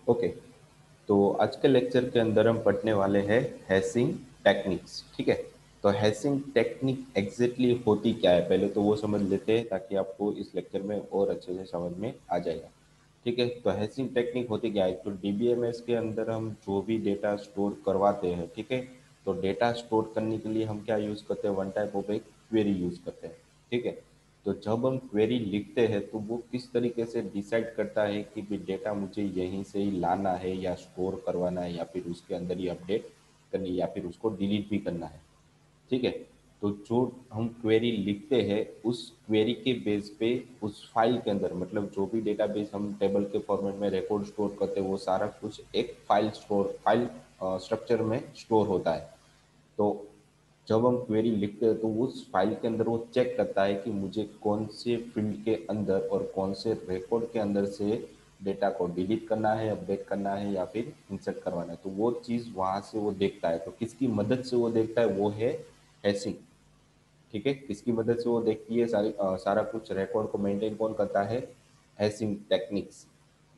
Okay. तो आज के लेक्चर के अंदर हम पढ़ने वाले हैं हैशिंग टेक्निक्स। ठीक है। तो हैशिंग टेक्निक एग्जैक्टली होती क्या है, पहले तो वो समझ लेते हैं ताकि आपको इस लेक्चर में और अच्छे से समझ में आ जाएगा। ठीक है। तो हैशिंग टेक्निक होती क्या है, तो डीबीएमएस के अंदर हम जो भी डेटा स्टोर करवाते हैं, ठीक है, तो डेटा स्टोर करने के लिए हम क्या यूज़ करते हैं, वन टाइप ऑफ एक क्वेरी यूज़ करते हैं। ठीक है। तो जब हम क्वेरी लिखते हैं तो वो किस तरीके से डिसाइड करता है कि भी डेटा मुझे यहीं से ही लाना है या स्टोर करवाना है या फिर उसके अंदर ही अपडेट करनी है या फिर उसको डिलीट भी करना है। ठीक है। तो जो हम क्वेरी लिखते हैं उस क्वेरी के बेस पे उस फाइल के अंदर, मतलब जो भी डेटाबेस हम टेबल के फॉर्मेट में रिकॉर्ड स्टोर करते हैं वो सारा कुछ एक फाइल स्ट्रक्चर में स्टोर होता है। तो जब हम क्वेरी लिखते हैं तो उस फाइल के अंदर वो चेक करता है कि मुझे कौन से फील्ड के अंदर और कौन से रिकॉर्ड के अंदर से डेटा को डिलीट करना है, अपडेट करना है या फिर इंसर्ट करवाना है, तो वो चीज़ वहाँ से वो देखता है। तो किसकी मदद से वो देखता है, वो है हैशिंग। ठीक है। किसकी मदद से वो देखती है, सारा कुछ रिकॉर्ड को मेंटेन कौन करता है, हैशिंग टेक्निक्स।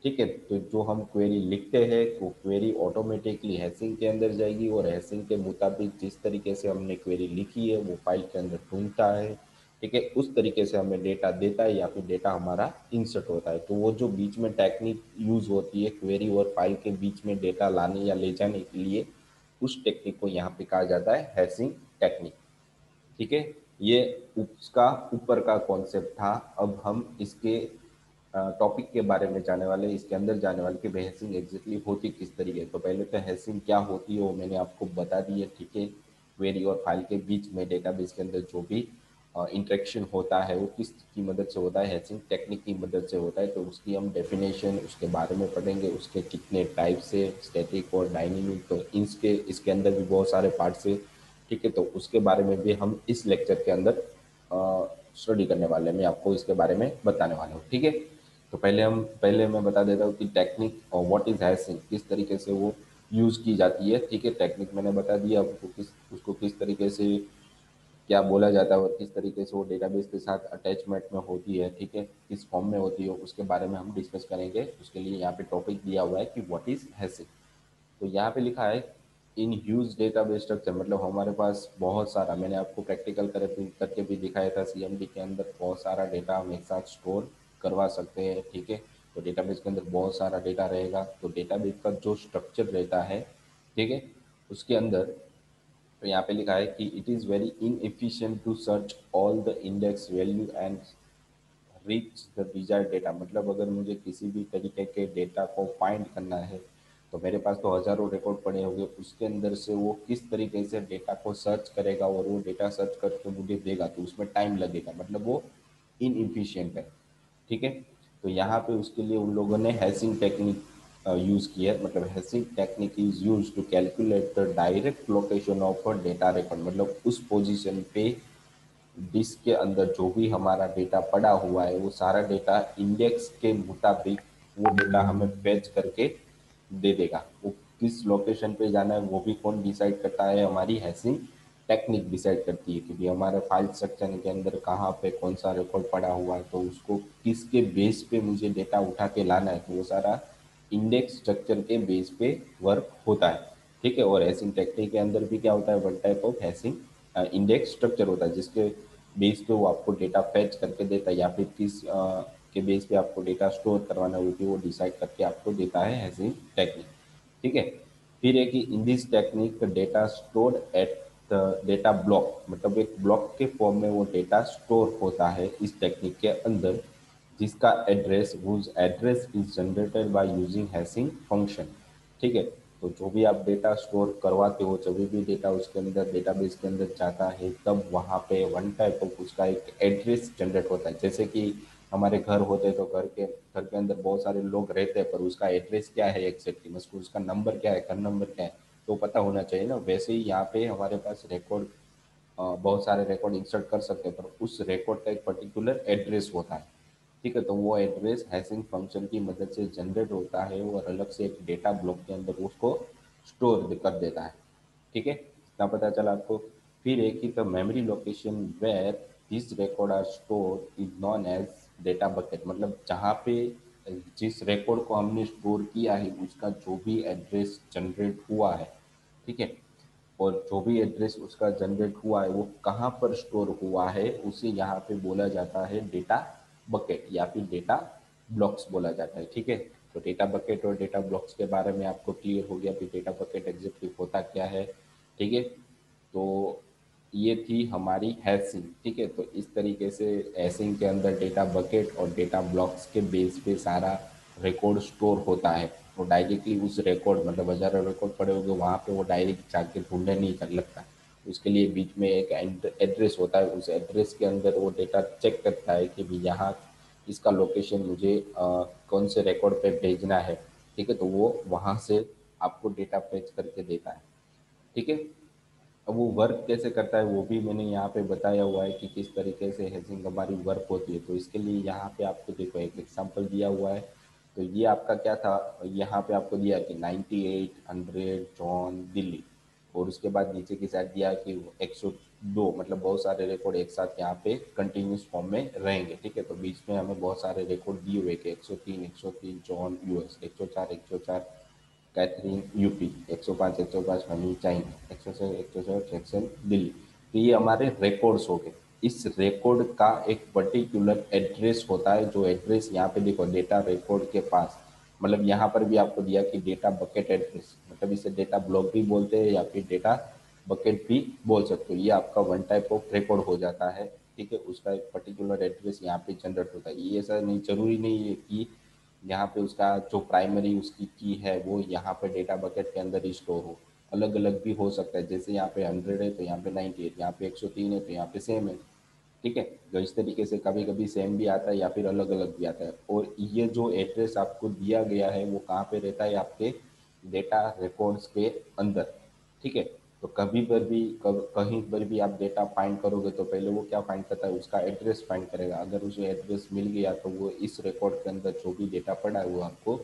ठीक है। तो जो हम क्वेरी लिखते हैं वो क्वेरी ऑटोमेटिकली हैशिंग के अंदर जाएगी और हैशिंग के मुताबिक जिस तरीके से हमने क्वेरी लिखी है वो फाइल के अंदर ढूंढता है। ठीक है। उस तरीके से हमें डेटा देता है या फिर डेटा हमारा इंसर्ट होता है। तो वो जो बीच में टेक्निक यूज होती है क्वेरी और फाइल के बीच में डेटा लाने या ले जाने के लिए, उस टेक्निक को यहाँ पे कहा जाता है हैशिंग टेक्निक। ठीक है। ये उसका ऊपर का कॉन्सेप्ट था। अब हम इसके टॉपिक के बारे में जाने वाले, इसके अंदर जाने वाले कि हैशिंग एग्जैक्टली होती किस तरीके। तो पहले तो हैशिंग क्या होती है वो मैंने आपको बता दी है। ठीक है। क्वेरी और फाइल के बीच में डेटाबेस के अंदर जो भी इंटरेक्शन होता है वो किस की मदद से होता है, हैशिंग टेक्निक की मदद से होता है। तो उसकी हम डेफिनेशन उसके बारे में पढ़ेंगे, उसके कितने टाइप्स है, स्टैटिक और डायनेमिक। तो इसके अंदर भी बहुत सारे पार्ट्स है। ठीक है। तो उसके बारे में भी हम इस लेक्चर के अंदर स्टडी करने वाले हैं, मैं आपको इसके बारे में बताने वाला हूँ। ठीक है। तो पहले मैं बता देता हूँ कि टेक्निक और व्हाट इज हैशिंग, किस तरीके से वो यूज़ की जाती है। ठीक है। टेक्निक मैंने बता दिया आपको, उसको किस तरीके से क्या बोला जाता है और किस तरीके से वो डेटाबेस के साथ अटैचमेंट में होती है। ठीक है। किस फॉर्म में होती है उसके बारे में हम डिस्कस करेंगे। उसके लिए यहाँ पे टॉपिक दिया हुआ है कि व्हाट इज हैशिंग। तो यहाँ पे लिखा है इन ह्यूज डेटाबेस स्ट्रक्चर, मतलब हमारे पास बहुत सारा, मैंने आपको प्रैक्टिकल करके भी दिखाया था, सीएमडी के अंदर बहुत सारा डेटा हम एक साथ स्टोर करवा सकते हैं। ठीक है। तो डेटाबेस के अंदर बहुत सारा डेटा रहेगा। तो डेटाबेस का जो स्ट्रक्चर रहता है, ठीक है, उसके अंदर तो यहाँ पे लिखा है कि it is very inefficient to search all the index value and reach the desired data. मतलब अगर मुझे किसी भी तरीके के डेटा को फाइंड करना है तो मेरे पास तो हजारों रिकॉर्ड पड़े होंगे, उसके अंदर से वो किस तरीके से डेटा को सर्च करेगा और वो डेटा सर्च करके मुझे देगा, तो उसमें टाइम लगेगा, मतलब वो इनइफिशियंट है। ठीक है। तो यहाँ पे उसके लिए उन लोगों ने हैशिंग टेक्निक यूज़ की है। मतलब hashing technique is use to calculate the direct location of a data record, मतलब उस पोजीशन पे डिस्क के अंदर जो भी हमारा डेटा पड़ा हुआ है वो सारा डेटा इंडेक्स के मुताबिक वो डेटा हमें फेच करके दे देगा। वो किस लोकेशन पे जाना है वो भी कौन डिसाइड करता है, हमारी हैशिंग टेक्निक डिसाइड करती है कि भी हमारे फाइल स्ट्रक्चर के अंदर कहाँ पे कौन सा रिकॉर्ड पड़ा हुआ है, तो उसको किसके बेस पे मुझे डेटा उठा के लाना है। तो वो सारा इंडेक्स स्ट्रक्चर के बेस पे वर्क होता है। ठीक है। और हैशिंग टेक्निक के अंदर भी क्या होता है, one type of hashing index structure होता है जिसके बेस पे वो आपको डेटा फैच करके देता है या फिर किस के बेस पे आपको डेटा स्टोर करवाना है वो भी वो डिसाइड करके आपको देता है हैशिंग टेक्निक। ठीक है। फिर है कि in this technique data stored at the data block, मतलब एक ब्लॉक के फॉर्म में वो डेटा स्टोर होता है इस टेक्निक के अंदर, जिसका address whose address is generated by using hashing function. ठीक है। तो जो भी आप डेटा स्टोर करवाते हो, जब भी डेटा उसके अंदर डेटाबेस के अंदर जाता है तब वहाँ पे वन टाइप ऑफ उसका एक एड्रेस जनरेट होता है। जैसे कि हमारे घर होते हैं तो घर के अंदर बहुत सारे लोग रहते हैं पर उसका एड्रेस क्या है एग्जैक्टली, मतलब उसका नंबर क्या है, घर नंबर क्या है, तो पता होना चाहिए ना। वैसे ही यहाँ पे हमारे पास रिकॉर्ड, बहुत सारे रिकॉर्ड इंसर्ट कर सकते हैं पर उस रिकॉर्ड का एक पर्टिकुलर एड्रेस होता है। ठीक है। तो वो एड्रेस हैशिंग फंक्शन की मदद से जनरेट होता है और अलग से एक डेटा ब्लॉक के अंदर उसको स्टोर कर देता है। ठीक है। इतना पता चला आपको। फिर एक ही the memory location where this record are store is known as data bucket, मतलब जहाँ पे जिस रिकॉर्ड को हमने स्टोर किया है उसका जो भी एड्रेस जनरेट हुआ है, ठीक है, और जो भी एड्रेस उसका जनरेट हुआ है वो कहाँ पर स्टोर हुआ है उसे यहाँ पे बोला जाता है डेटा बकेट या फिर डेटा ब्लॉक्स बोला जाता है, ठीक है। तो डेटा बकेट और डेटा ब्लॉक्स के बारे में आपको क्लियर हो गया कि डेटा बकेट एग्जैक्टली होता क्या है, ठीक है। तो ये थी हमारी हैशिंग, ठीक है। तो इस तरीके से हैशिंग के अंदर डेटा बकेट और डेटा ब्लॉक्स के बेस पे सारा रिकॉर्ड स्टोर होता है। तो डायरेक्टली उस रिकॉर्ड मतलब हजारों रिकॉर्ड पड़े होंगे वहाँ पे वो डायरेक्ट जाके ढूंढने नहीं कर लगता, उसके लिए बीच में एक एड्रेस होता है, उस एड्रेस के अंदर वो डेटा चेक करता है कि भी यहाँ इसका लोकेशन मुझे कौन से रिकॉर्ड पे भेजना है, ठीक है। तो वो वहाँ से आपको डेटा फेच करके देता है, ठीक है। अब वो वर्क कैसे करता है वो भी मैंने यहाँ पे बताया हुआ है कि किस तरीके से हैशिंग हमारी वर्क होती है। तो इसके लिए यहाँ पे आपको देखो एक एग्जांपल दिया हुआ है। तो ये आपका क्या था, यहाँ पे आपको दिया कि 98 100 जॉन दिल्ली, और उसके बाद नीचे की साइड दिया कि 102, मतलब बहुत सारे रिकॉर्ड एक साथ यहाँ पे कंटिन्यूस फॉर्म में रहेंगे, ठीक है। तो बीच में हमें बहुत सारे रिकॉर्ड दिए हुए कि 103 John US, 104 Catherine UP, 105 105 money China, 106 Jackson Delhi. तो ये हमारे रिकॉर्ड्स हो गए। इस रिकॉर्ड का एक पर्टिकुलर एड्रेस होता है, जो एड्रेस यहाँ पे देखो डेटा रिकॉर्ड के पास, मतलब यहाँ पर भी आपको दिया कि डेटा बकेट एड्रेस, मतलब इसे डेटा ब्लॉक भी बोलते हैं या फिर डेटा बकेट भी बोल सकते हो। ये आपका वन टाइप ऑफ रिकॉर्ड हो जाता है, ठीक है। उसका एक पर्टिकुलर एड्रेस यहाँ पे जनरेट होता है। ये ऐसा नहीं, जरूरी नहीं है कि यहाँ पे उसका जो प्राइमरी उसकी की है वो यहाँ पे डेटा बकेट के अंदर ही स्टोर हो, अलग अलग भी हो सकता है। जैसे यहाँ पे 100 है तो यहाँ पे 98, यहाँ पे 103 है तो यहाँ पे सेम है, ठीक है। तो इस तरीके से कभी कभी सेम भी आता है या फिर अलग अलग भी आता है। और ये जो एड्रेस आपको दिया गया है वो कहाँ पे रहता है, आपके डेटा रिकॉर्ड्स के अंदर, ठीक है। तो कभी पर भी कहीं पर भी आप डेटा फाइंड करोगे तो पहले वो क्या फाइंड करता है, उसका एड्रेस फाइंड करेगा। अगर उसे एड्रेस मिल गया तो वो इस रिकॉर्ड के अंदर जो भी डेटा पड़ा है वो आपको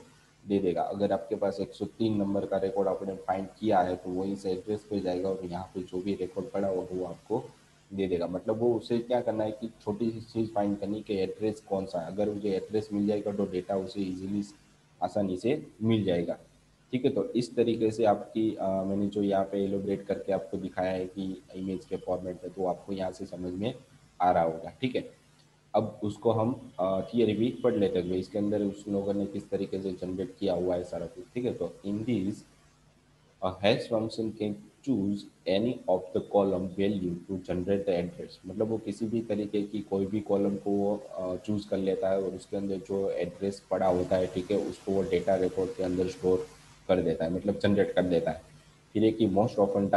दे देगा। अगर आपके पास 103 नंबर का रिकॉर्ड आपने फाइंड किया है तो वो इस एड्रेस पे जाएगा और यहाँ पे जो भी रिकॉर्ड पड़ा हो वो आपको दे देगा। मतलब वो उसे क्या करना है कि छोटी सी चीज़ फाइंड करनी कि एड्रेस कौन सा है। अगर मुझे एड्रेस मिल जाएगा तो डेटा उसे इजीली आसानी से मिल जाएगा, ठीक है। तो इस तरीके से आपकी मैंने जो यहाँ पे एलोब्रेट करके आपको दिखाया है कि इमेज के फॉर्मेट में, तो आपको यहाँ से समझ में आ रहा होगा, ठीक है। अब उसको हम थियरी भी पढ़ लेते हैं इसके अंदर उस लोगों ने किस तरीके से जनरेट किया हुआ है सारा कुछ, ठीक है। तो in this a hash function can choose any of the column value to generate the address, मतलब वो किसी भी तरीके की कोई भी कॉलम को वो चूज कर लेता है और उसके अंदर जो एड्रेस पड़ा होता है, ठीक है, उसको वो डेटा रिकॉर्ड के अंदर स्टोर कर देता है, मतलब जनरेट कर देता है। फिर एक कि most of the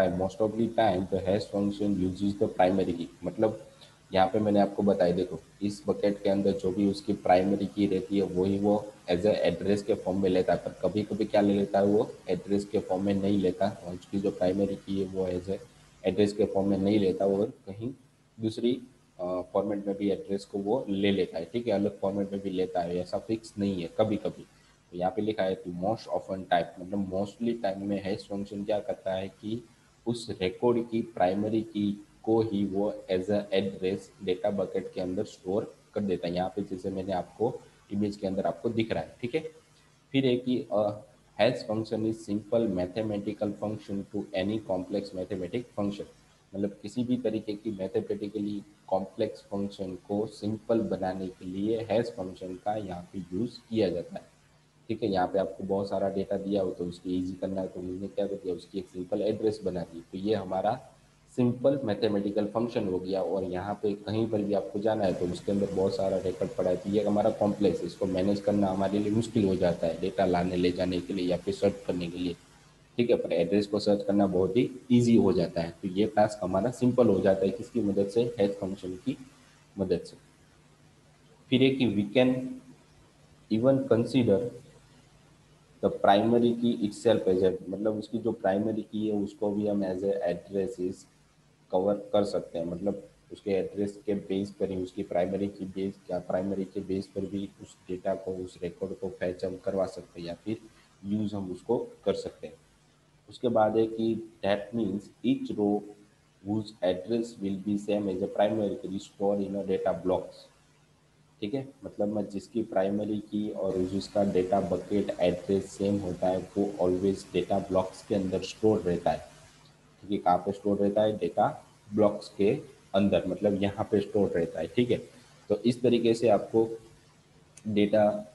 time the hash function uses the primary की, मतलब यहाँ पे मैंने आपको बताया देखो इस बकेट के अंदर जो भी उसकी प्राइमरी की रहती है वही वो एज ए एड्रेस के फॉर्म में लेता है। पर कभी कभी क्या ले लेता है, वो एड्रेस के फॉर्म में नहीं लेता, और उसकी जो प्राइमरी की है वो एज ए एड्रेस के फॉर्म में नहीं लेता और कहीं दूसरी फॉर्मेट में भी एड्रेस को वो ले लेता है, ठीक है, अलग फॉर्मेट में भी लेता है, ऐसा फिक्स नहीं है कभी कभी। तो यहाँ पे लिखा है कि मोस्ट ऑफन टाइप, मतलब मोस्टली टाइम में हैश फंक्शन क्या करता है कि उस रिकॉर्ड की प्राइमरी की को ही वो as a address data bucket के अंदर स्टोर कर देता है। यहाँ पे जैसे मैंने आपको इमेज के अंदर आपको दिख रहा है, ठीक है। फिर एक कि hash function is simple mathematical function to any complex mathematic function, मतलब किसी भी तरीके की मैथमेटिकली कॉम्प्लेक्स फंक्शन को सिंपल बनाने के लिए हैश फंक्शन का यहाँ पे यूज़ किया जाता है, ठीक है। यहाँ पे आपको बहुत सारा डेटा दिया हो तो उसकी इजी करना है तो मैंने क्या कर दिया, उसकी एक सिंपल एड्रेस बना दी। तो ये हमारा सिंपल मैथमेटिकल फंक्शन हो गया। और यहाँ पे कहीं पर भी आपको जाना है तो उसके अंदर बहुत सारा रिकॉर्ड पड़ा है, तो ये हमारा कॉम्प्लेक्स, इसको मैनेज करना हमारे लिए मुश्किल हो जाता है डेटा लाने ले जाने के लिए या फिर सर्च करने के लिए, ठीक है। पर एड्रेस को सर्च करना बहुत ही ईजी हो जाता है। तो ये टास्क हमारा सिंपल हो जाता है किसकी मदद से, हैश फंक्शन की मदद से। फिर एक we can even consider the primary key itself as a, मतलब उसकी जो प्राइमरी की है उसको भी हम एज ए एड्रेसेस कवर कर सकते हैं, मतलब उसके एड्रेस के बेस पर ही उसकी प्राइमरी की बेस क्या प्राइमरी के बेस पर भी उस डेटा को उस रिकॉर्ड को फैच हम करवा सकते हैं या फिर यूज़ हम उसको कर सकते हैं। उसके बाद है कि that means each row whose address will be same as a primary key stored in a data blocks, ठीक है, मतलब मैं जिसकी प्राइमरी की और जिसका डेटा बकेट एड्रेस सेम होता है वो ऑलवेज डेटा ब्लॉक्स के अंदर स्टोर रहता है। ठीक है, कहाँ पे स्टोर रहता है? डेटा ब्लॉक्स के अंदर, मतलब यहाँ पे स्टोर रहता है। ठीक है, तो इस तरीके से आपको डेटा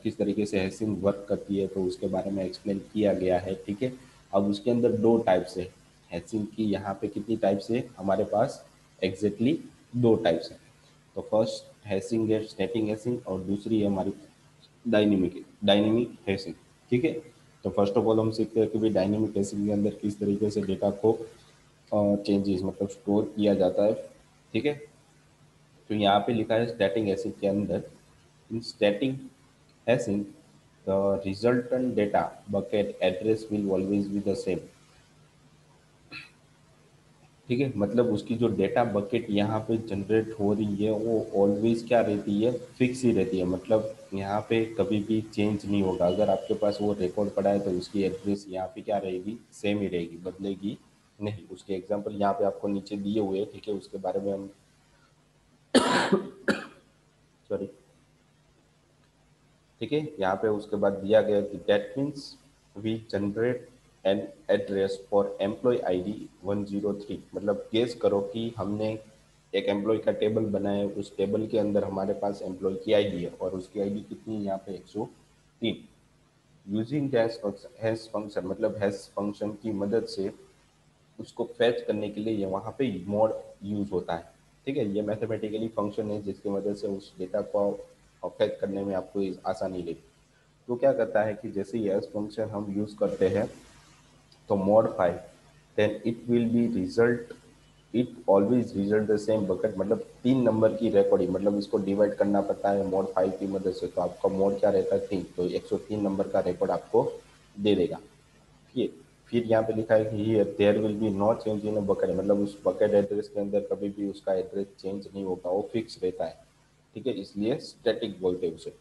किस तरीके से हैशिंग वर्क करती है तो उसके बारे में एक्सप्लेन किया गया है। ठीक है, अब उसके अंदर दो टाइप्स है हैशिंग की। यहाँ पे कितनी टाइप्स है हमारे पास? एग्जैक्टली दो टाइप्स है। तो फर्स्ट हैशिंग है स्टैटिक हैशिंग, और दूसरी है हमारी डायनेमिक डायनेमिक हैशिंग। ठीक है, तो फर्स्ट ऑफ ऑल हम सीखते हैं कि भाई डायनेमिक हैशिंग के अंदर किस तरीके से डेटा को चेंजेस मतलब स्टोर किया जाता है। ठीक है, तो यहाँ पे लिखा है स्टैटिक हैशिंग के अंदर, इन static hashing the resultant data bucket address will always be the same. ठीक है, मतलब उसकी जो डेटा बकेट यहाँ पे जनरेट हो रही है वो ऑलवेज क्या रहती है? फिक्स ही रहती है, मतलब यहाँ पे कभी भी चेंज नहीं होगा। अगर आपके पास वो रिकॉर्ड पड़ा है तो उसकी एड्रेस यहाँ पे क्या रहेगी? सेम ही रहेगी, बदलेगी नहीं। उसके एग्जांपल यहाँ पे आपको नीचे दिए हुए हैं। ठीक है, उसके बारे में हम सॉरी। ठीक है, यहाँ पे उसके बाद दिया गया कि that means we generate an address for employ ID 103। मतलब गेस करो कि हमने एक एम्प्लॉय का टेबल बनाया है, उस टेबल के अंदर हमारे पास एम्प्लॉय की आईडी है और उसकी आईडी कितनी है यहाँ पे? 103। यूजिंग हैश फंक्शन, मतलब हैश फंक्शन की मदद से उसको फैच करने के लिए ये वहाँ पे मोड यूज होता है। ठीक है, ये मैथमेटिकली फंक्शन है जिसकी मदद से उस डेटा को फैच करने में आपको आसानी लगी। तो क्या करता है कि जैसे ही एस फंक्शन हम यूज करते हैं तो mod 5, then it will be result, it always result the same bucket. मतलब 3 नंबर की रिकॉर्डिंग, मतलब इसको डिवाइड करना पड़ता है मोड 5 की मदद से, तो आपका मोड क्या रहता है? 3, तो 103 नंबर का रिकॉर्ड आपको दे देगा। ठीक है, फिर यहाँ पे लिखा है कि here there will be no change in a bucket, मतलब उस बकेट एड्रेस के अंदर कभी भी उसका एड्रेस चेंज नहीं होगा, वो फिक्स रहता है। ठीक है, इसलिए स्टैटिक बोलते हैं उसे।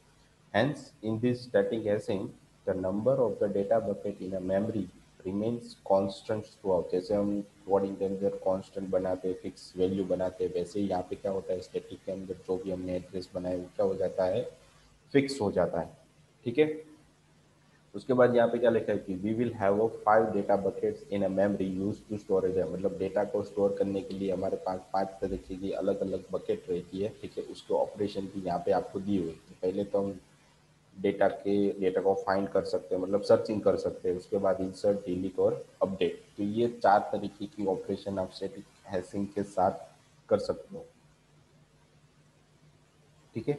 Hence, in this static hasing, the number of the data bucket in a memory remains constant throughout। जैसे हम कोडिंग के अंदर कांस्टेंट बनाते हैं, फिक्स वैल्यू बनाते हैं, वैसे ही यहाँ पे क्या होता है? स्टैटिक के अंदर जो भी हमने एड्रेस बनाया वो क्या हो जाता है? फिक्स हो जाता है। ठीक है, उसके बाद यहाँ पे क्या लिखा है कि we will have 5 data buckets in a memory use to storage है। मतलब डेटा को स्टोर करने के लिए हमारे पास 5 तरीके की अलग अलग बकेट रहती है। ठीक है, उसके ऑपरेशन की यहाँ पे आपको दी हुई है। तो पहले तो हम डेटा को फाइंड कर सकते हैं, मतलब सर्चिंग कर सकते हैं। उसके बाद इंसर्ट, डिलीट और अपडेट। तो ये 4 तरीके की ऑपरेशन आप स्टैटिक हैशिंग के साथ कर सकते हो। ठीक है,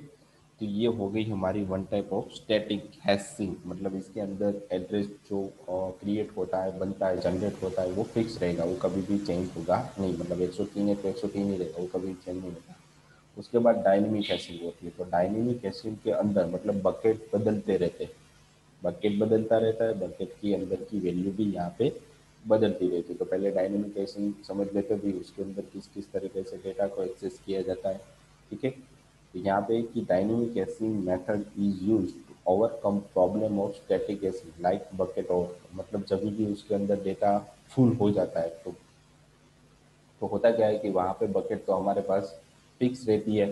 तो ये हो गई हमारी one type of static hashing. मतलब इसके अंदर एड्रेस जो क्रिएट होता है, बनता है, जनरेट होता है, वो फिक्स रहेगा, वो कभी भी चेंज होगा नहीं। मतलब 103 है तो 103 ही रहेगा, वो कभी चेंज नहीं होगा। उसके बाद डायनेमिक हैशिंग होती है। तो डायनेमिक हैशिंग के अंदर मतलब बकेट बदलते रहते हैं, बकेट बदलता रहता है, बकेट की अंदर की वैल्यू भी यहाँ पे बदलती रहती है। तो पहले डायनेमिक हैशिंग समझ लेते भी उसके अंदर किस किस तरीके से डेटा को एक्सेस किया जाता है। ठीक है, तो यहाँ पे कि dynamic hashing method is use to overcome problem of static hashing like bucket और, मतलब जब भी उसके अंदर डेटा फुल हो जाता है तो होता क्या है कि वहाँ पे बकेट तो हमारे पास फिक्स रहती है।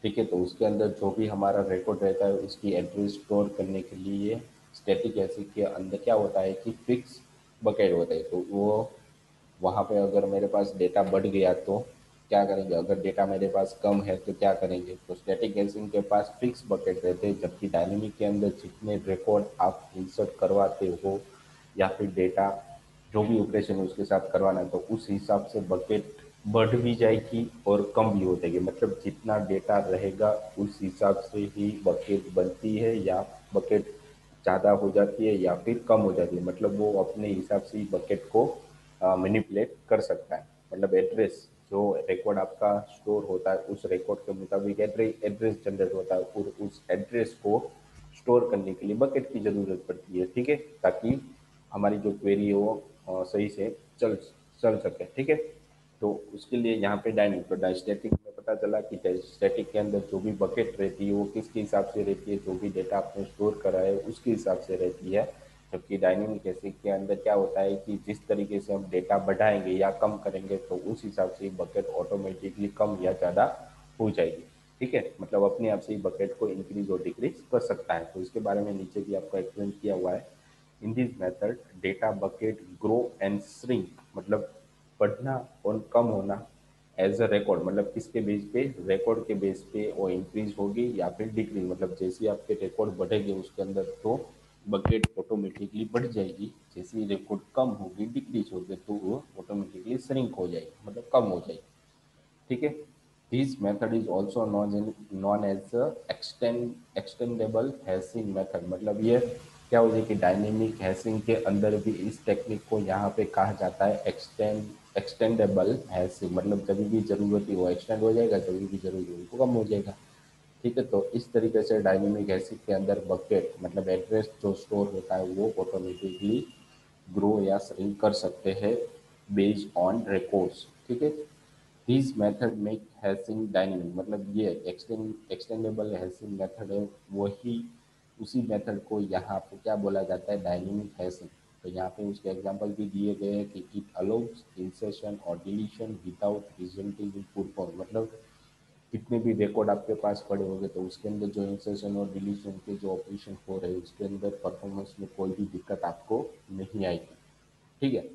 ठीक है, तो उसके अंदर जो भी हमारा रिकॉर्ड रहता है उसकी एड्रेस स्टोर करने के लिए स्टैटिक हैशिंग के अंदर क्या होता है कि फिक्स बकेट होता है। तो वो वहाँ पे अगर मेरे पास डेटा बढ़ गया तो क्या करेंगे, अगर डेटा मेरे पास कम है तो क्या करेंगे? तो स्टैटिक हैशिंग के पास फिक्स बकेट रहते हैं, जबकि डायनेमिक के अंदर जितने रिकॉर्ड आप इंसर्ट करवाते हो या फिर डेटा जो भी ऑपरेशन है उसके साथ करवाना है तो उस हिसाब से बकेट बढ़ भी जाएगी और कम भी हो जाएगी। मतलब जितना डेटा रहेगा उस हिसाब से ही बकेट बनती है, या बकेट ज़्यादा हो जाती है या फिर कम हो जाती है। मतलब वो अपने हिसाब से ही बकेट को मैनिपुलेट कर सकता है। मतलब एड्रेस जो रिकॉर्ड आपका स्टोर होता है उस रिकॉर्ड के मुताबिक एड्रेस जनरेट होता है और उस एड्रेस को स्टोर करने के लिए बकेट की ज़रूरत पड़ती है। ठीक है, ताकि हमारी जो क्वेरी है वो सही से चल चल सके। ठीक है, तो उसके लिए यहाँ पे डायनेमिक, तो डायस्टैटिक में पता चला कि स्टैटिक के अंदर जो भी बकेट रहती है वो किसके हिसाब से रहती है? जो भी डेटा आपने स्टोर करा है उसके हिसाब से रहती है। जबकि डायनेमिक ऐसे के अंदर क्या होता है कि जिस तरीके से हम डेटा बढ़ाएंगे या कम करेंगे तो उस हिसाब से बकेट ऑटोमेटिकली कम या ज़्यादा हो जाएगी। ठीक है, मतलब अपने आप से ही बकेट को इंक्रीज और डिक्रीज कर सकता है। तो इसके बारे में नीचे भी आपको एक्सप्लेन किया हुआ है। इन this method data bucket grow and shrink, मतलब बढ़ना और कम होना एज अ रिकॉर्ड, मतलब किसके बेस पे, रिकॉर्ड के बेस पे वो इंक्रीज होगी या फिर डिक्रीज, मतलब जैसे ही आपके रिकॉर्ड बढ़ेंगे उसके अंदर तो बकेट ऑटोमेटिकली बढ़ जाएगी, जैसे ही रिकॉर्ड कम होगी डिक्रीज होगी तो वो ऑटोमेटिकली श्रिंक हो जाएगी, मतलब कम हो जाएगी। ठीक है। This method is also known as extendable hashing method, मतलब ये क्या हो जाए कि डायनेमिक हैशिंग के अंदर भी इस टेक्निक को यहाँ पे कहा जाता है एक्सटेंडेबल हैशिंग, मतलब जब भी जरूरत ही वो एक्सटेंड हो जाएगा, जब भी जरूरत हो वो कम हो जाएगा। ठीक है, तो इस तरीके से डायनेमिक हैशिंग के अंदर बकेट मतलब एड्रेस जो स्टोर होता है वो ऑटोमेटिकली ग्रो या श्रिंक कर सकते हैं बेस्ड ऑन रिकॉर्ड्स। ठीक है। This method make hashing dynamic, मतलब ये एक्सटेंडेबल हैशिंग मेथड है, वही उसी मेथड को यहाँ पे क्या बोला जाता है, डायनेमिक हैशिंग। तो यहाँ पे उसके एग्जांपल भी दिए गए हैं कि इट अलाउज इंसर्शन और डिलीशन विदाउट रिजल्टिंग इन पुर फॉर्म, मतलब कितने भी रिकॉर्ड आपके पास पड़े होंगे तो उसके अंदर जो इंसर्शन और डिलीशन के जो ऑपरेशन हो रहे हैं उसके अंदर परफॉर्मेंस में कोई भी दिक्कत आपको नहीं आएगी। ठीक है।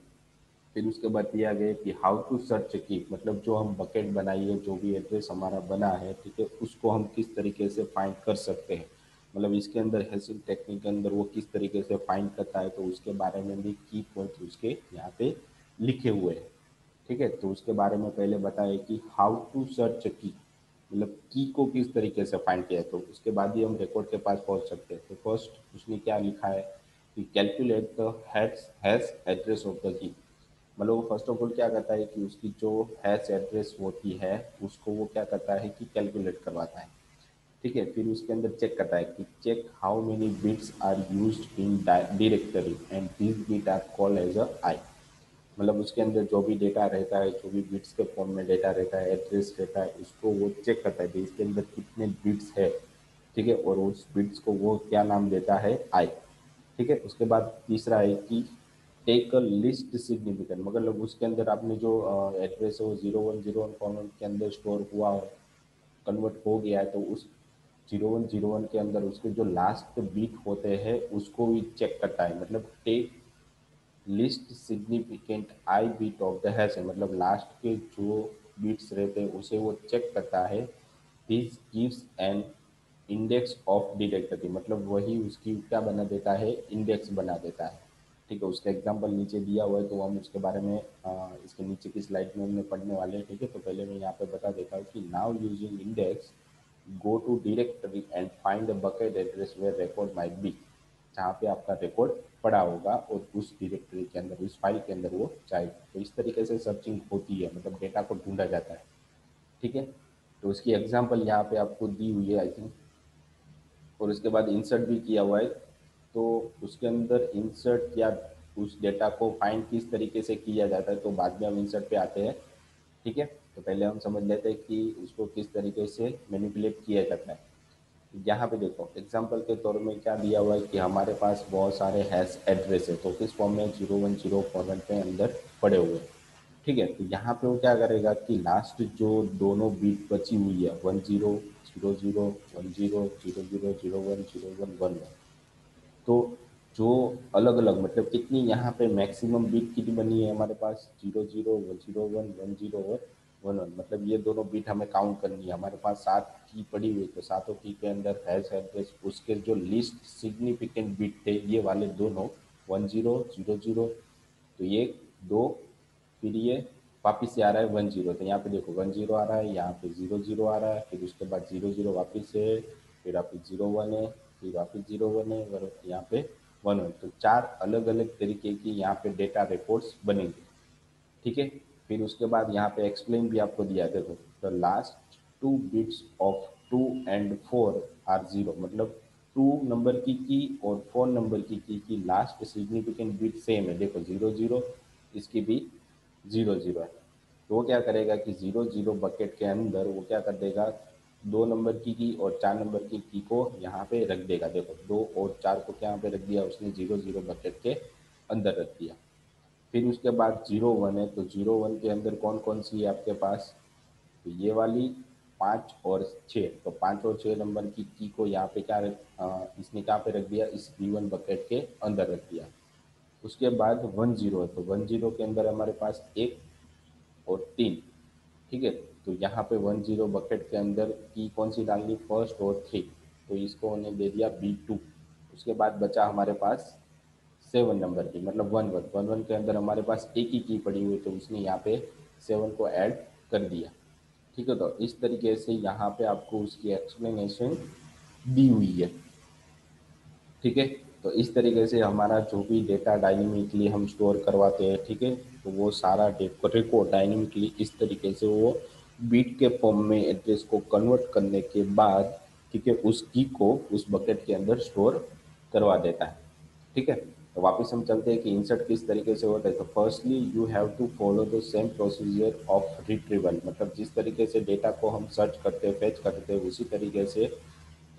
फिर उसके बाद दिया गया कि हाउ टू सर्च की, मतलब जो हम बकेट बनाइए, जो भी एड्रेस हमारा बना है, ठीक है, उसको हम किस तरीके से फाइंड कर सकते हैं, मतलब इसके अंदर हैशिंग टेक्निक के अंदर वो किस तरीके से फाइंड करता है, तो उसके बारे में भी की पॉइंट उसके यहाँ पे लिखे हुए हैं। ठीक है, तो उसके बारे में पहले बताया कि हाउ टू सर्च की, मतलब की को किस तरीके से फाइंड किया है, तो उसके बाद ही हम रिकॉर्ड के पास पहुंच सकते हैं। तो फर्स्ट उसने क्या लिखा है कि calculate the hash address of the key, मतलब वो फर्स्ट ऑफ ऑल क्या करता है कि उसकी जो हैश एड्रेस होती है उसको वो क्या करता है कि कैलकुलेट करवाता है। ठीक है, फिर उसके अंदर चेक करता है कि check how many bits are used in directory and this bit are called as a I, मतलब उसके अंदर जो भी डेटा रहता है, जो भी बिट्स के फॉर्म में डेटा रहता है, एड्रेस रहता है, उसको वो चेक करता है कि इसके अंदर कितने बिट्स है। ठीक है, और उस बिट्स को वो क्या नाम देता है, आई। ठीक है, उसके बाद तीसरा है कि टेक अ लिस्ट सिग्निफिकेंट, मतलब उसके अंदर आपने जो एड्रेस है वो 0101 फॉर्मेट के अंदर स्टोर हुआ, कन्वर्ट हो गया है, तो उस 0101 के अंदर उसके जो लास्ट बीट होते हैं उसको भी चेक करता है, मतलब take least significant i bit of the hash है, मतलब लास्ट के जो बीट्स रहते हैं उसे वो चेक करता है। This gives an index of detective, मतलब वही उसकी क्या बना देता है, इंडेक्स बना देता है। ठीक है, उसका एग्जांपल नीचे दिया हुआ है तो हम उसके बारे में इसके नीचे की स्लाइड में हमने पढ़ने वाले हैं। ठीक है, तो पहले मैं यहाँ पे बता देता हूँ कि now using index go to directory and find the bucket address where record might be, जहाँ पे आपका रिकॉर्ड पड़ा होगा और उस डायरेक्टरी के अंदर, उस फाइल के अंदर वो जाएगा। तो इस तरीके से सर्चिंग होती है, मतलब डेटा को ढूंढा जाता है। ठीक है, तो उसकी एग्जांपल यहाँ पे आपको दी हुई है आई थिंक, और उसके बाद इंसर्ट भी किया हुआ है। तो उसके अंदर इंसर्ट या उस डेटा को फाइंड किस तरीके से किया जाता है तो बाद में हम इंसर्ट पे आते हैं। ठीक है, तो पहले हम समझ लेते हैं कि उसको किस तरीके से मैनिपुलेट किया जाता है। यहाँ पे देखो एग्जांपल के तौर में क्या दिया हुआ है कि हमारे पास बहुत सारे हैश एड्रेस है, तो किस फॉर्म में, 010 फॉर्मेट में अंदर पड़े हुए हैं। ठीक है, तो यहाँ पे वो क्या करेगा कि लास्ट जो दोनों बीट बची हुई है, 10 00 10 00 01 01 11, तो जो अलग अलग मतलब कितनी यहाँ पे मैक्सिमम बीट कितनी बनी है हमारे पास, 00 1 01 और 11, मतलब ये दोनों बीट हमें काउंट करनी है। हमारे पास 7 की पड़ी हुई, तो सातों की के अंदर हैश एड्रेस उसके जो लिस्ट सिग्निफिकेंट बीट थे ये वाले दोनों, 10 00, तो ये दो, फिर ये वापस से आ रहा है 10, तो यहाँ पे देखो 10 आ रहा है, यहाँ पे 00 आ रहा है, फिर उसके बाद 00 वापस है, फिर वापस 01 है, फिर वापस 01 है, और यहाँ पे 11, तो चार अलग अलग तरीके की यहाँ पे डेटा रिकॉर्ड्स बनेंगे। ठीक है, फिर उसके बाद यहाँ पे एक्सप्लेन भी आपको दिया है, देखो the last two bits of 2 and 4 are zero, मतलब 2 नंबर की और 4 नंबर की लास्ट सिग्निफिकेंट बिट सेम है, देखो 00, इसकी भी 00 है। तो वो क्या करेगा कि 00 बकेट के अंदर वो क्या कर देगा, 2 नंबर की और 4 नंबर की को यहाँ पे रख देगा, देखो 2 और 4 को क्या यहाँ पे रख दिया उसने, 00 बकेट के अंदर रख दिया। फिर उसके बाद 01 है, तो 01 के अंदर कौन कौन सी है आपके पास, तो ये वाली 5 और 6, तो 5 और 6 नंबर की को यहाँ पे इसने कहाँ पे रख दिया, इस V1 बकेट के अंदर रख दिया। उसके बाद 10 है, तो 10 के अंदर हमारे पास 1 और 3, ठीक है। तो यहाँ पे 10 बकेट के अंदर की कौन सी डालनी, फर्स्ट और 3, तो इसको उन्हें दे दिया B2। उसके बाद बचा हमारे पास 7 नंबर की, मतलब 11 के अंदर हमारे पास एक ही की पड़ी हुई, तो उसने यहाँ पे 7 को ऐड कर दिया, ठीक है। तो इस तरीके से यहाँ पे आपको उसकी एक्सप्लेनेशन दी हुई है, ठीक है। तो इस तरीके से हमारा जो भी डेटा डायनेमिकली हम स्टोर करवाते हैं, ठीक है, तो वो सारा रिकॉर्ड डायनेमिकली इस तरीके से वो बीट के फॉर्म में एड्रेस को कन्वर्ट करने के बाद, ठीक है, उस की को उस बकेट के अंदर स्टोर करवा देता है, ठीक है। तो वापस हम चलते हैं कि इंसर्ट किस तरीके से होता है। तो firstly you have to follow the same procedure of retrieval, मतलब जिस तरीके से डेटा को हम सर्च करते हैं, फेच करते हैं, उसी तरीके से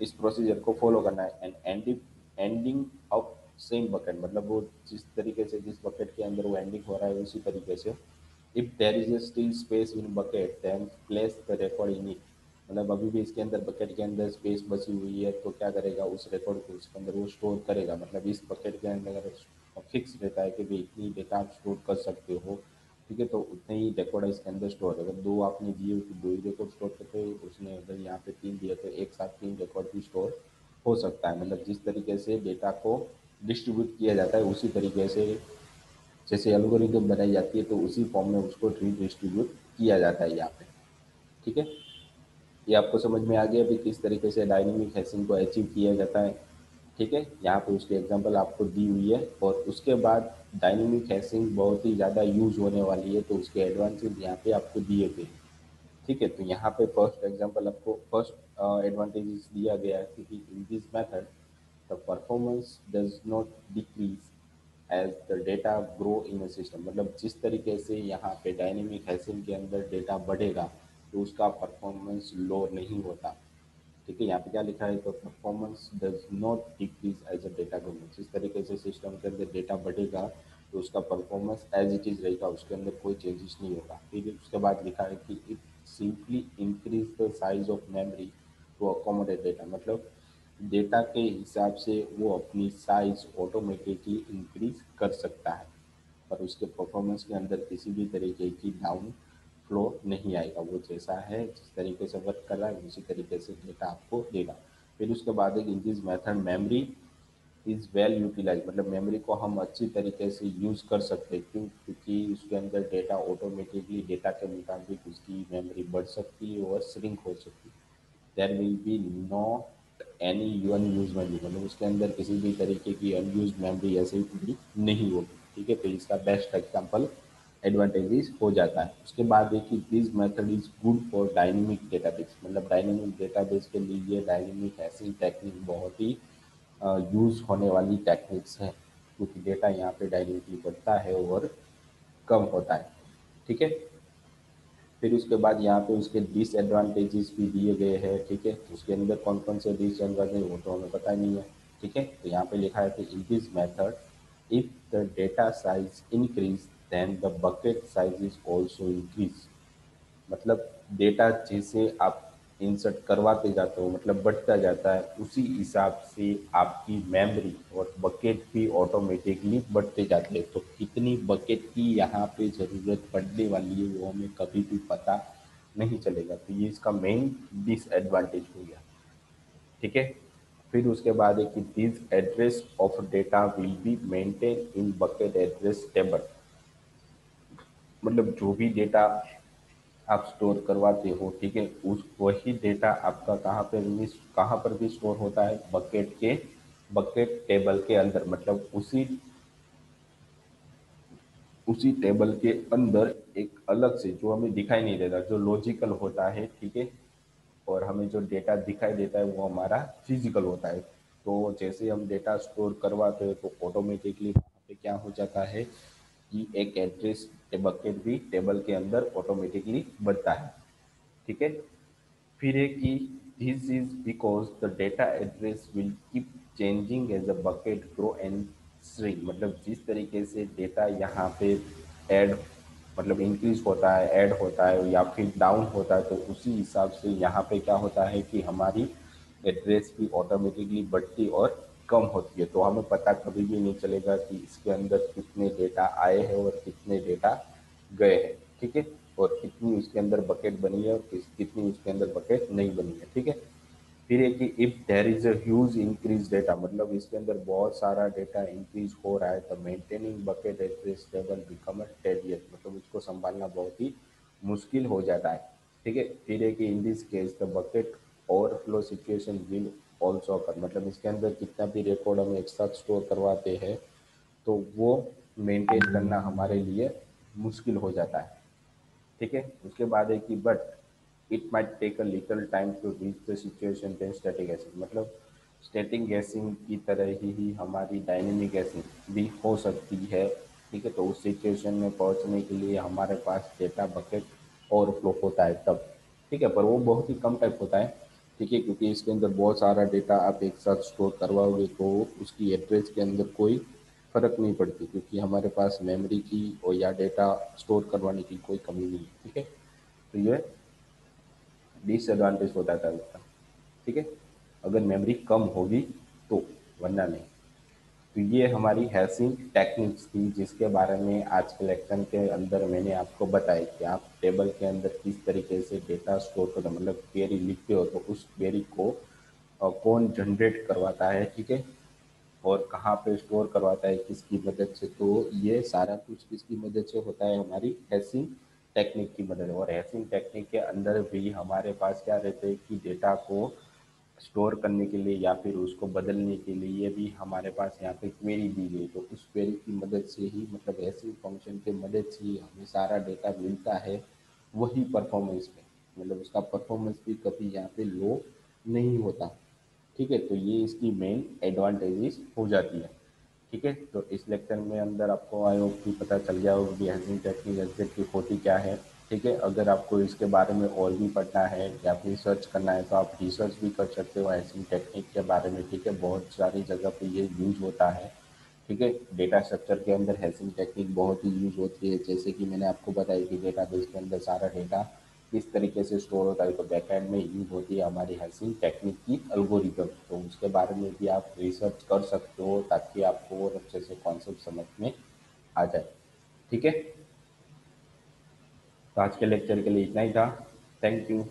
इस प्रोसीजर को फॉलो करना है। And ending of same bucket, मतलब वो जिस तरीके से जिस बकेट के अंदर वो एंडिंग हो रहा है उसी तरीके से। If there is a still space in bucket then place the record in it, मतलब अभी भी इसके अंदर बकेट के अंदर स्पेस बची हुई है, तो क्या करेगा, उस रिकॉर्ड को उसके अंदर वो स्टोर करेगा। मतलब इस बकेट के अंदर अगर फिक्स रहता है कि भाई इतनी डेटा आप स्टोर कर सकते हो, ठीक है, तो उतने ही रिकॉर्ड इसके अंदर स्टोर है। अगर दो आपने दिए तो दो ही रिकॉर्ड स्टोर करते हो, उसने अगर यहाँ पे 3 दिए तो एक साथ 3 रिकॉर्ड भी स्टोर हो सकता है। मतलब जिस तरीके से डेटा को डिस्ट्रीब्यूट किया जाता है उसी तरीके से, जैसे एल्गोरिदम बनाई जाती है, तो उसी फॉर्म में उसको रीडिस्ट्रीब्यूट किया जाता है यहाँ पे, ठीक है। ये आपको समझ में आ गया भी किस तरीके से डायनेमिक हैशिंग को अचीव किया जाता है, ठीक है। यहाँ पे उसकी एग्जांपल आपको दी हुई है। और उसके बाद डायनेमिक हैशिंग बहुत ही ज़्यादा यूज होने वाली है, तो उसके एडवांटेज यहाँ पे आपको दिए गए, ठीक है। तो यहाँ पे फर्स्ट एग्जांपल आपको फर्स्ट एडवांटेजेस दिया गया है कि in this method the performance does not decrease as the data grow in a system, मतलब जिस तरीके से यहाँ पे डायनेमिक हैशिंग के अंदर डेटा बढ़ेगा तो उसका परफॉर्मेंस लो नहीं होता, ठीक है। यहाँ पे क्या लिखा है, तो performance does not decrease as a data grow, जिस तरीके से सिस्टम के अंदर डेटा बढ़ेगा तो उसका परफॉर्मेंस एज इट इज रहेगा, उसके अंदर कोई चेंजेस नहीं होगा। फिर उसके बाद लिखा है कि it simply increase the size of memory to accommodate data, मतलब डेटा के हिसाब से वो अपनी साइज ऑटोमेटिकली इंक्रीज कर सकता है, पर उसके परफॉर्मेंस के अंदर किसी भी तरीके की डाउन फ्लो नहीं आएगा। वो जैसा है, जिस तरीके से वर्क कर रहा है उसी तरीके से डेटा आपको देगा। फिर उसके बाद एक in this method memory is well utilize, मतलब मेमोरी को हम अच्छी तरीके से यूज़ कर सकते हैं। क्यों? क्योंकि उसके अंदर डेटा ऑटोमेटिकली डेटा के मुताबिक उसकी मेमोरी बढ़ सकती है और श्रिंक हो सकती है। There will be not any unuse memory, मतलब उसके अंदर किसी भी तरीके की अनयूज मेमोरी ऐसे ही पूरी नहीं होगी, ठीक है। तो इसका बेस्ट एग्जांपल एडवांटेजेस हो जाता है। उसके बाद देखिए this method is good for dynamic database, मतलब डायनेमिक डेटाबेस के लिए डायनेमिक हैशिंग टेक्निक बहुत ही यूज होने वाली टेक्निक्स हैं, क्योंकि डेटा यहाँ पे डायनेमिकली बढ़ता है और कम होता है, ठीक है। फिर उसके बाद यहाँ पे उसके डिसएडवांटेजेस भी दिए गए हैं, ठीक है। उसके अंदर कौन कौन से डिसएडवांटेज वो तो हमें पता नहीं है, ठीक है। तो यहाँ पे लिखा है कि in this method if the data size increase then the bucket size is also increase, मतलब डेटा जैसे आप इंसर्ट करवाते जाते हो, मतलब बढ़ता जाता है, उसी हिसाब से आपकी मेमोरी और बकेट भी ऑटोमेटिकली बढ़ते जाते हैं। तो कितनी बकेट की यहाँ पे ज़रूरत पड़ने वाली है वो हमें कभी भी पता नहीं चलेगा। तो ये इसका मेन डिसएडवांटेज हो गया, ठीक है। फिर उसके बाद है कि this address of data will be maintain in bucket address table, मतलब जो भी डेटा आप स्टोर करवाते हो, ठीक है, उस वही डेटा आपका कहाँ पर भी स्टोर होता है, बकेट टेबल के अंदर, मतलब उसी टेबल के अंदर एक अलग से जो हमें दिखाई नहीं देता, जो लॉजिकल होता है, ठीक है। और हमें जो डेटा दिखाई देता है वो हमारा फिजिकल होता है। तो जैसे हम डेटा स्टोर करवाते हैं तो ऑटोमेटिकली वहाँ पे क्या हो जाता है कि एक एड्रेस बकेट भी टेबल के अंदर ऑटोमेटिकली बनता है, ठीक है। फिर है कि this is because the data address will keep changing as a bucket grow and shrink, मतलब जिस तरीके से डेटा यहाँ पे ऐड मतलब इंक्रीज होता है, ऐड होता है या फिर डाउन होता है, तो उसी हिसाब से यहाँ पे क्या होता है कि हमारी एड्रेस भी ऑटोमेटिकली बढ़ती और कम होती है। तो हमें पता कभी भी नहीं चलेगा कि इसके अंदर कितने डेटा आए हैं और कितने डेटा गए हैं, ठीक है, और कितनी उसके अंदर बकेट बनी है और कितनी उसके अंदर बकेट नहीं बनी है, ठीक है। फिर है कि if there is a huge increase data, मतलब इसके अंदर बहुत सारा डेटा इंक्रीज हो रहा है, तो maintaining bucket address table become a tedious, मतलब उसको संभालना बहुत ही मुश्किल हो जाता है, ठीक है। फिर है कि in this case the bucket overflow situation will also अकर, मतलब इसके अंदर कितना भी रिकॉर्ड हम एक साथ स्टोर करवाते हैं तो वो मेंटेन करना हमारे लिए मुश्किल हो जाता है, ठीक है। उसके बाद है कि but it might take a little time to reach the situation then static hashing, मतलब स्टैटिक गैसिंग की तरह ही हमारी डायनेमिक गैसिंग भी हो सकती है, ठीक है। तो उस सिचुएशन में पहुंचने के लिए हमारे पास डेटा बकेट ओवरफ्लो होता है तब, ठीक है, पर वो बहुत ही कम टाइप होता है, ठीक है, क्योंकि इसके अंदर बहुत सारा डेटा आप एक साथ स्टोर करवाओगे तो उसकी एड्रेस के अंदर कोई फ़र्क नहीं पड़ती, क्योंकि हमारे पास मेमोरी की और या डेटा स्टोर करवाने की कोई कमी नहीं है, ठीक है। तो ये डिसएडवांटेज होता था उसका, ठीक है, अगर मेमोरी कम होगी तो, वरना नहीं। तो ये हमारी हैशिंग टेक्निक्स थी जिसके बारे में आज के लेक्चर के अंदर मैंने आपको बताया कि आप टेबल के अंदर किस तरीके से डेटा स्टोर करते हो, मतलब क्वेरी लिखते हो तो उस क्वेरी को कौन जनरेट करवाता है, ठीक है, और कहाँ पे स्टोर करवाता है किसकी मदद से। तो ये सारा कुछ किसकी मदद से होता है, हमारी हैशिंग टेक्निक की मदद। और हैशिंग टेक्निक के अंदर भी हमारे पास क्या रहते हैं कि डेटा को स्टोर करने के लिए या फिर उसको बदलने के लिए भी हमारे पास यहाँ पे क्वेरी दी गई, तो उस क्वेरी की मदद से ही, मतलब हैशिंग फंक्शन की मदद से ही हमें सारा डेटा मिलता है, वही परफॉर्मेंस में, मतलब उसका परफॉर्मेंस भी कभी यहाँ पे लो नहीं होता, ठीक है। तो ये इसकी मेन एडवांटेजेस हो जाती है, ठीक है। तो इस लेक्चर में अंदर आपको आई होप कि पता चल गया होगा कि हैशिंग टेक्निक एग्जैक्टली होती क्या है, ठीक है। अगर आपको इसके बारे में और भी पढ़ना है या फिर रिसर्च करना है तो आप रिसर्च भी कर सकते हो हैशिंग टेक्निक के बारे में, ठीक है। बहुत सारी जगह पे ये यूज होता है, ठीक है। डेटा स्ट्रक्चर के अंदर हैशिंग टेक्निक बहुत ही यूज होती है, जैसे कि मैंने आपको बताया कि डेटाबेस के अंदर सारा डेटा किस तरीके से स्टोर होता है, तो बैकएंड में यूज होती है हमारी हैशिंग टेक्निक की एल्गोरिदम। तो उसके बारे में भी आप रिसर्च कर सकते हो ताकि आपको और अच्छे से कॉन्सेप्ट समझ में आ जाए, ठीक है। तो आज के लेक्चर के लिए इतना ही था। Thank you.